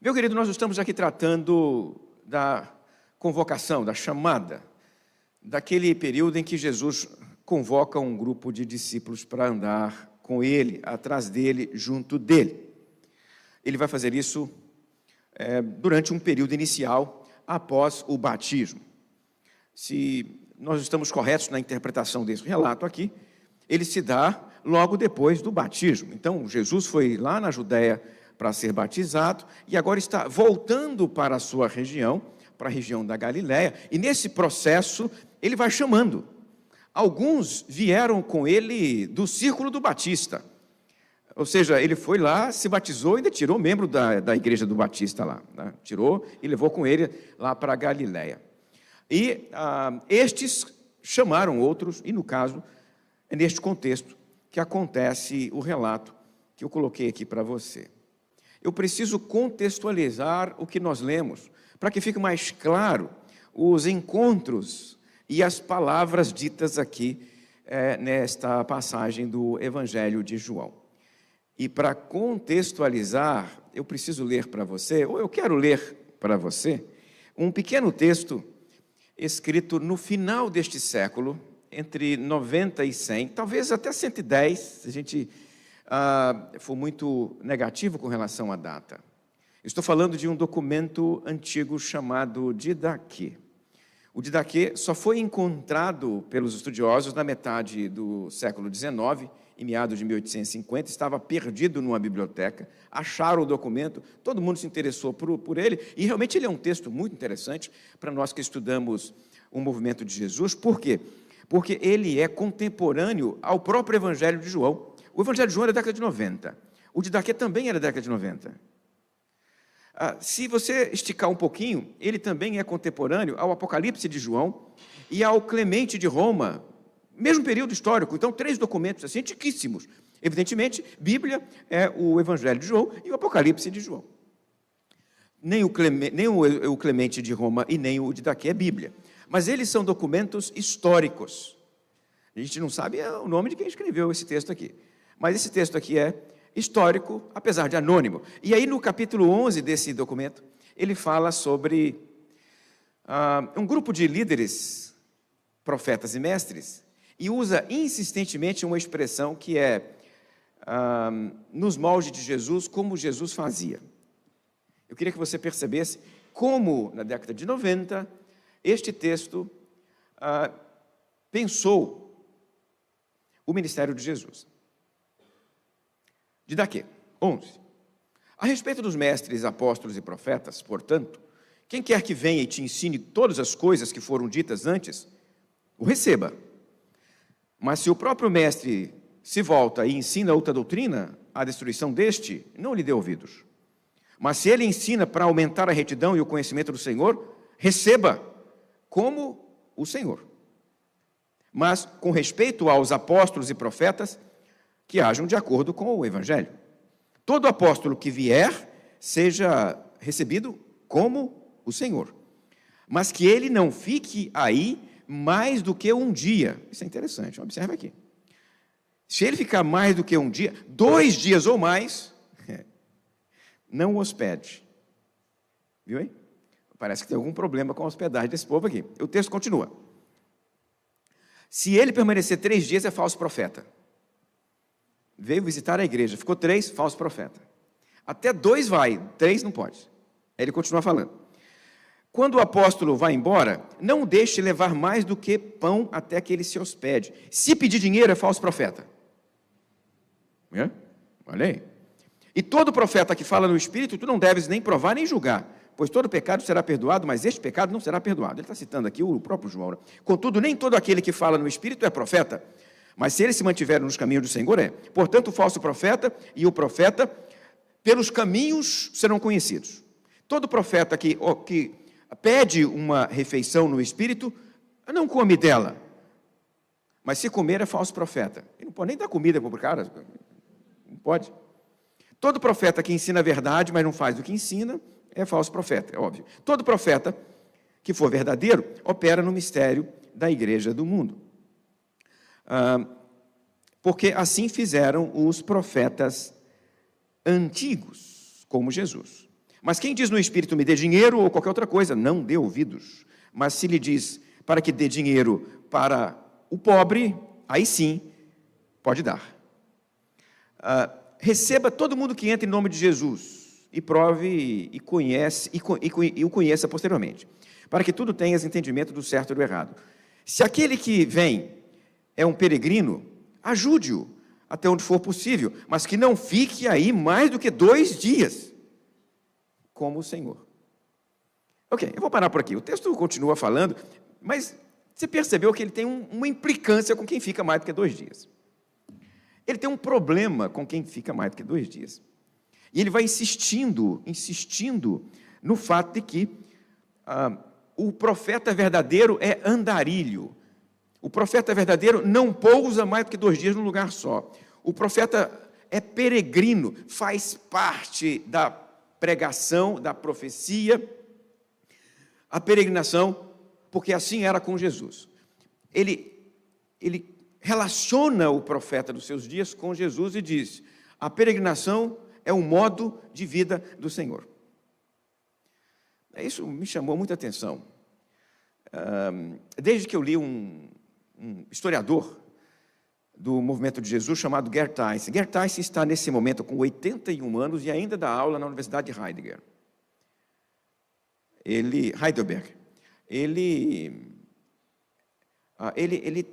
Meu querido, nós estamos aqui tratando da convocação, da chamada, daquele período em que Jesus convoca um grupo de discípulos para andar com ele, atrás dele, junto dele. Ele vai fazer isso durante um período inicial, após o batismo. Se nós estamos corretos na interpretação desse relato aqui, ele se dá logo depois do batismo. Então, Jesus foi lá na Judéia para ser batizado e agora está voltando para a sua região, para a região da Galiléia, e nesse processo ele vai chamando. Alguns vieram com ele do círculo do Batista, ou seja, ele foi lá, se batizou e ainda tirou membro da igreja do Batista lá, né? Tirou e levou com ele lá para a Galiléia. E estes chamaram outros, e no caso, é neste contexto que acontece o relato que eu coloquei aqui para você. Eu preciso contextualizar o que nós lemos, para que fique mais claro os encontros e as palavras ditas aqui nesta passagem do Evangelho de João. E para contextualizar, eu preciso ler para você, ou eu quero ler para você, um pequeno texto escrito no final deste século, entre 90 e 100, talvez até 110, se a gente for muito negativo com relação à data. Estou falando de um documento antigo chamado Didaquê. O Didaquê só foi encontrado pelos estudiosos na metade do século XIX, em meados de 1850, estava perdido numa biblioteca, acharam o documento, todo mundo se interessou por ele, e realmente ele é um texto muito interessante para nós que estudamos o movimento de Jesus. Por quê? Porque ele é contemporâneo ao próprio Evangelho de João. O Evangelho de João era da década de 90, o Didaquê também era da década de 90. Se você esticar um pouquinho, ele também é contemporâneo ao Apocalipse de João e ao Clemente de Roma, mesmo período histórico. Então, 3 documentos assim, antiquíssimos. Evidentemente, Bíblia é o Evangelho de João e o Apocalipse de João. Nem o Clemente de Roma e nem o Didaquê é Bíblia. Mas eles são documentos históricos. A gente não sabe o nome de quem escreveu esse texto aqui. Mas esse texto aqui é histórico, apesar de anônimo. E aí, no capítulo 11 desse documento, ele fala sobre um grupo de líderes, profetas e mestres, e usa insistentemente uma expressão que é nos moldes de Jesus, como Jesus fazia. Eu queria que você percebesse como, na década de 90, este texto pensou o ministério de Jesus. Didaquê, 11. A respeito dos mestres, apóstolos e profetas, portanto, quem quer que venha e te ensine todas as coisas que foram ditas antes, o receba. Mas se o próprio mestre se volta e ensina outra doutrina, a destruição deste, não lhe dê ouvidos. Mas se ele ensina para aumentar a retidão e o conhecimento do Senhor, receba como o Senhor. Mas, com respeito aos apóstolos e profetas, que hajam de acordo com o Evangelho. Todo apóstolo que vier, seja recebido como o Senhor. Mas que ele não fique aí mais do que um dia. Isso é interessante, observe aqui. Se ele ficar mais do que um dia, 2 dias ou mais, não o hospede. Viu aí? Parece que tem algum problema com a hospedagem desse povo aqui. O texto continua. Se ele permanecer 3 dias, é falso profeta. Veio visitar a igreja, ficou 3, falso profeta. Até 2 vai, 3 não pode. Aí ele continua falando. Quando o apóstolo vai embora, não o deixe levar mais do que pão até que ele se hospede. Se pedir dinheiro, é falso profeta. Olha aí. E todo profeta que fala no Espírito, tu não deves nem provar nem julgar, pois todo pecado será perdoado, mas este pecado não será perdoado. Ele está citando aqui o próprio João. Né? Contudo, nem todo aquele que fala no Espírito é profeta, mas se ele se mantiver nos caminhos do Senhor, é. Portanto, o falso profeta e o profeta, pelos caminhos serão conhecidos. Todo profeta que pede uma refeição no Espírito, não come dela. Mas se comer, é falso profeta. Ele não pode nem dar comida para o cara. Não pode. Todo profeta que ensina a verdade, mas não faz o que ensina, é falso profeta, é óbvio. Todo profeta que for verdadeiro, opera no mistério da igreja do mundo. Porque assim fizeram os profetas antigos, como Jesus. Mas quem diz no Espírito, me dê dinheiro ou qualquer outra coisa, não dê ouvidos. Mas se lhe diz para que dê dinheiro para o pobre, aí sim, pode dar. Receba todo mundo que entra em nome de Jesus e prove e conhece e o conheça posteriormente, para que tudo tenhas entendimento do certo e do errado. Se aquele que vem é um peregrino, ajude-o até onde for possível, mas que não fique aí mais do que 2 dias, como o Senhor. Ok, eu vou parar por aqui. O texto continua falando, mas você percebeu que ele tem uma implicância com quem fica mais do que 2 dias. Ele tem um problema com quem fica mais do que 2 dias. E ele vai insistindo no fato de que o profeta verdadeiro é andarilho. O profeta verdadeiro não pousa mais do que 2 dias num lugar só. O profeta é peregrino, faz parte da pregação, da profecia, a peregrinação, porque assim era com Jesus. Ele relaciona o profeta dos seus dias com Jesus e diz: a peregrinação é um modo de vida do Senhor. Isso me chamou muita atenção. Desde que eu li um historiador do movimento de Jesus chamado Gerd Tyson. Gerd Tyson está nesse momento com 81 anos e ainda dá aula na Universidade de Heidelberg. Ele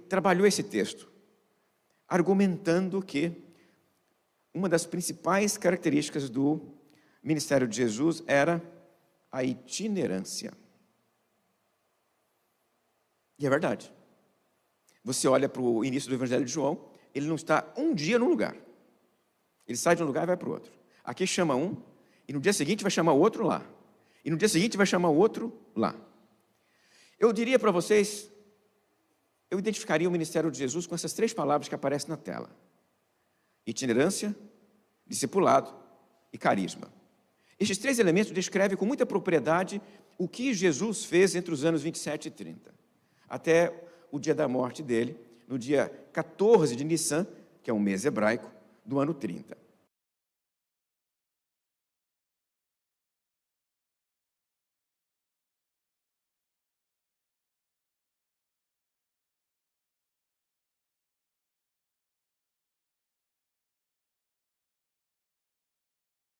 trabalhou esse texto, argumentando que uma das principais características do ministério de Jesus era a itinerância. E é verdade. Você olha para o início do Evangelho de João, ele não está um dia num lugar. Ele sai de um lugar e vai para o outro. Aqui chama um, e no dia seguinte vai chamar o outro lá. E no dia seguinte vai chamar o outro lá. Eu diria para vocês, eu identificaria o ministério de Jesus com essas 3 palavras que aparecem na tela: itinerância, discipulado e carisma. Estes 3 elementos descrevem com muita propriedade o que Jesus fez entre os anos 27 e 30, até o dia da morte dele, no dia 14 de Nissan, que é um mês hebraico, do ano 30.